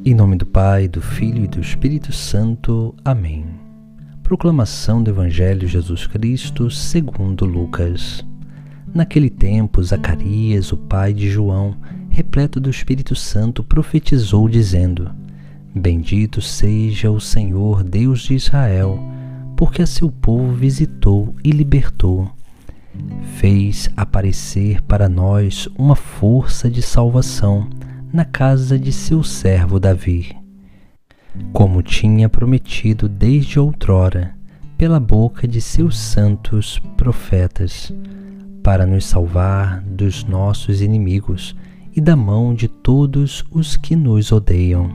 Em nome do Pai, do Filho e do Espírito Santo. Amém. Proclamação do Evangelho de Jesus Cristo segundo Lucas. Naquele tempo, Zacarias, o pai de João, repleto do Espírito Santo, profetizou, dizendo: Bendito seja o Senhor, Deus de Israel, porque a seu povo visitou e libertou. Fez aparecer para nós uma força de salvação na casa de seu servo Davi, como tinha prometido desde outrora, pela boca de seus santos profetas, para nos salvar dos nossos inimigos e da mão de todos os que nos odeiam.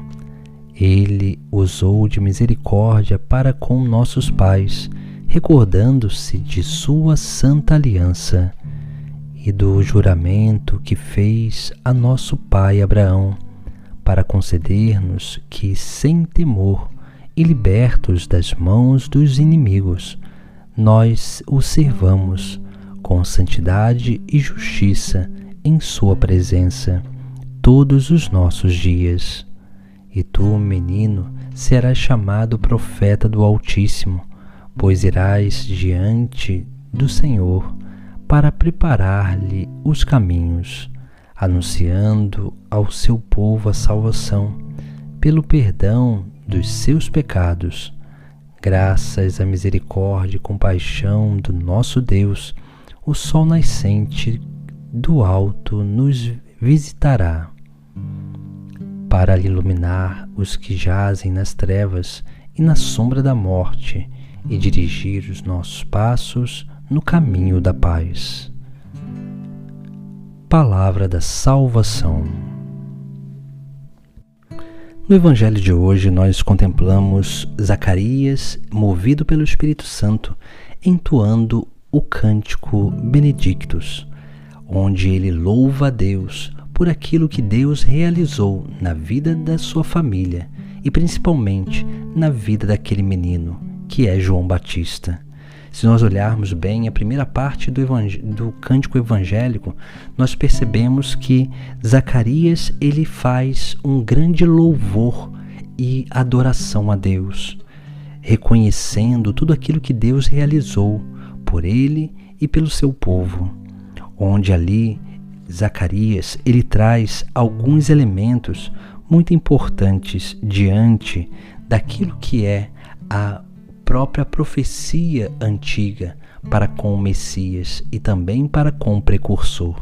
Ele usou de misericórdia para com nossos pais, recordando-se de sua santa aliança e do juramento que fez a nosso pai Abraão, para conceder-nos que, sem temor e libertos das mãos dos inimigos, nós o servamos com santidade e justiça em sua presença todos os nossos dias. E tu, menino, serás chamado profeta do Altíssimo, pois irás diante do Senhor para preparar-lhe os caminhos, anunciando ao seu povo a salvação, pelo perdão dos seus pecados. Graças à misericórdia e compaixão do nosso Deus, o sol nascente do alto nos visitará, para iluminar os que jazem nas trevas e na sombra da morte, e dirigir os nossos passos no caminho da paz. Palavra da salvação. No Evangelho de hoje nós contemplamos Zacarias, movido pelo Espírito Santo, entoando o cântico Benedictus, onde ele louva a Deus por aquilo que Deus realizou na vida da sua família e principalmente na vida daquele menino, que é João Batista. Se nós olharmos bem a primeira parte do cântico evangélico, nós percebemos que Zacarias ele faz um grande louvor e adoração a Deus, reconhecendo tudo aquilo que Deus realizou por ele e pelo seu povo, onde ali Zacarias ele traz alguns elementos muito importantes diante daquilo que é a própria profecia antiga para com o Messias e também para com o precursor.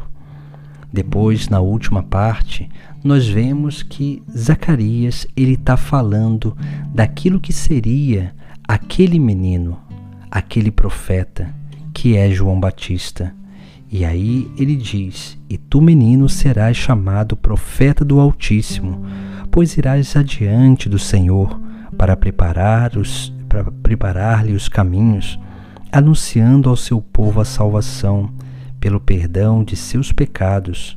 Depois, na última parte, nós vemos que Zacarias ele está falando daquilo que seria aquele menino, aquele profeta, que é João Batista. E aí ele diz: E tu, menino, serás chamado profeta do Altíssimo, pois irás adiante do Senhor para preparar-lhe os caminhos, anunciando ao seu povo a salvação, pelo perdão de seus pecados.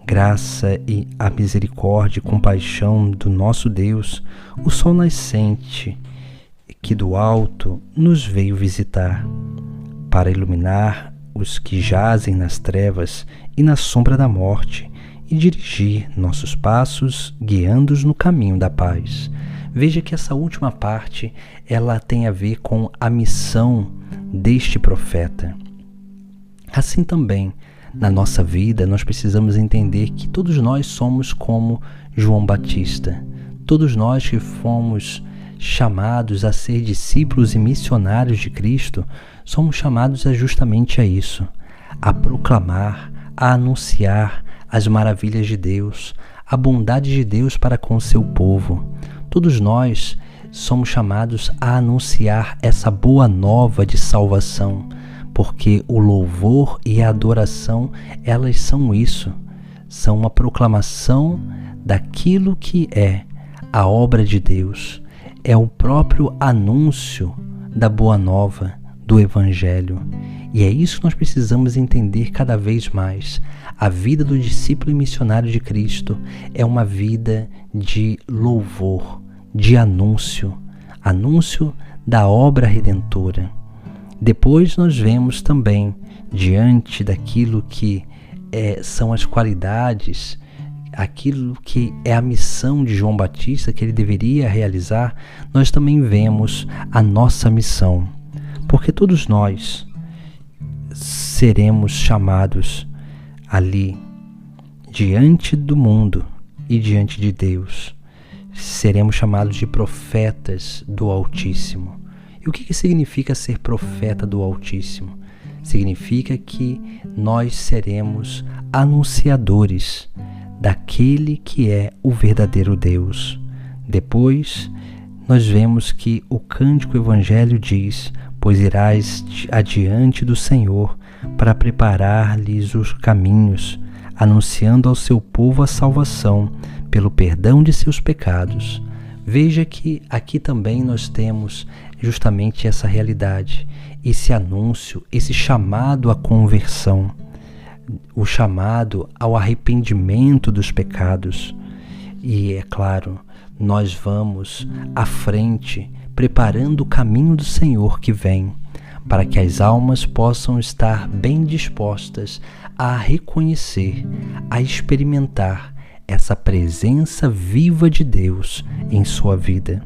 Graça e a misericórdia e compaixão do nosso Deus, o sol nascente, que do alto nos veio visitar, para iluminar os que jazem nas trevas e na sombra da morte, e dirigir nossos passos, guiando-os no caminho da paz. Veja que essa última parte, ela tem a ver com a missão deste profeta. Assim também, na nossa vida, nós precisamos entender que todos nós somos como João Batista. Todos nós que fomos chamados a ser discípulos e missionários de Cristo, somos chamados justamente a isso, a proclamar, a anunciar as maravilhas de Deus, a bondade de Deus para com o seu povo. Todos nós somos chamados a anunciar essa boa nova de salvação, porque o louvor e a adoração, elas são isso, são uma proclamação daquilo que é a obra de Deus, é o próprio anúncio da boa nova, do Evangelho. E é isso que nós precisamos entender cada vez mais. A vida do discípulo e missionário de Cristo é uma vida de louvor, de anúncio da obra redentora. Depois nós vemos também, diante daquilo que são as qualidades aquilo que é a missão de João Batista que ele deveria realizar, nós também vemos a nossa missão, porque todos nós seremos chamados ali diante do mundo e diante de Deus. Seremos chamados de profetas do Altíssimo. E o que significa ser profeta do Altíssimo? Significa que nós seremos anunciadores daquele que é o verdadeiro Deus. Depois, nós vemos que o cântico evangelho diz: pois irás adiante do Senhor para preparar-lhes os caminhos, anunciando ao seu povo a salvação pelo perdão de seus pecados. Veja que aqui também nós temos justamente essa realidade, esse anúncio, esse chamado à conversão, o chamado ao arrependimento dos pecados. E é claro, nós vamos à frente, preparando o caminho do Senhor que vem, para que as almas possam estar bem dispostas a reconhecer, a experimentar essa presença viva de Deus em sua vida.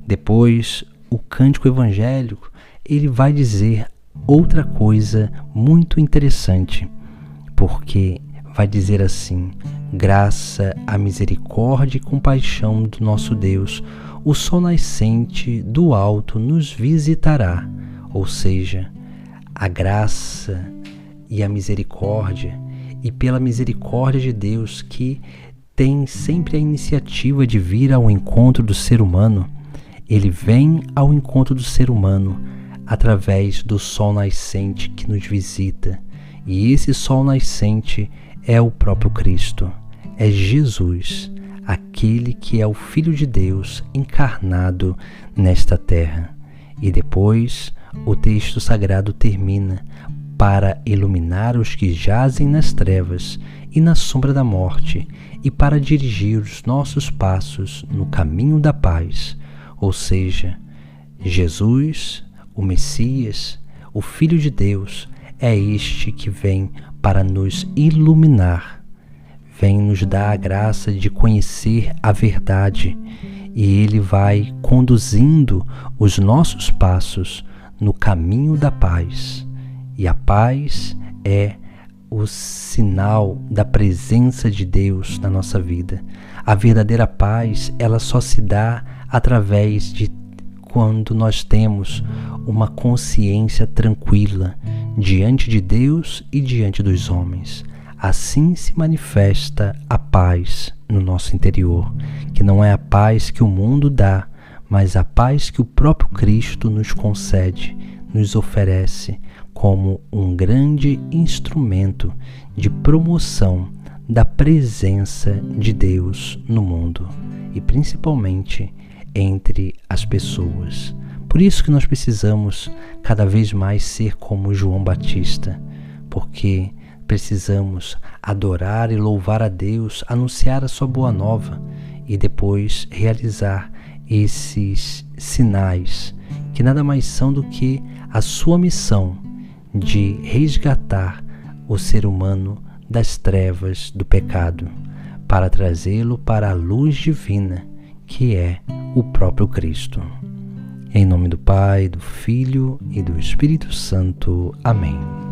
Depois, o cântico evangélico, ele vai dizer outra coisa muito interessante, porque vai dizer assim: graça, a misericórdia e compaixão do nosso Deus, o sol nascente do alto nos visitará. Ou seja, a graça e a misericórdia, e pela misericórdia de Deus, que tem sempre a iniciativa de vir ao encontro do ser humano, ele vem ao encontro do ser humano através do sol nascente que nos visita. E esse sol nascente é o próprio Cristo, é Jesus, aquele que é o Filho de Deus encarnado nesta terra. E depois o texto sagrado termina: para iluminar os que jazem nas trevas e na sombra da morte, e para dirigir os nossos passos no caminho da paz. Ou seja, Jesus, o Messias, o Filho de Deus, é este que vem para nos iluminar, vem nos dar a graça de conhecer a verdade, e ele vai conduzindo os nossos passos no caminho da paz. E a paz é o sinal da presença de Deus na nossa vida. A verdadeira paz, ela só se dá através de quando nós temos uma consciência tranquila diante de Deus e diante dos homens. Assim se manifesta a paz no nosso interior, que não é a paz que o mundo dá, mas a paz que o próprio Cristo nos concede, nos oferece como um grande instrumento de promoção da presença de Deus no mundo e principalmente entre as pessoas. Por isso que nós precisamos cada vez mais ser como João Batista, porque precisamos adorar e louvar a Deus, anunciar a sua boa nova e depois realizar esses sinais, que nada mais são do que a sua missão de resgatar o ser humano das trevas do pecado, para trazê-lo para a luz divina, que é o próprio Cristo. Em nome do Pai, do Filho e do Espírito Santo. Amém.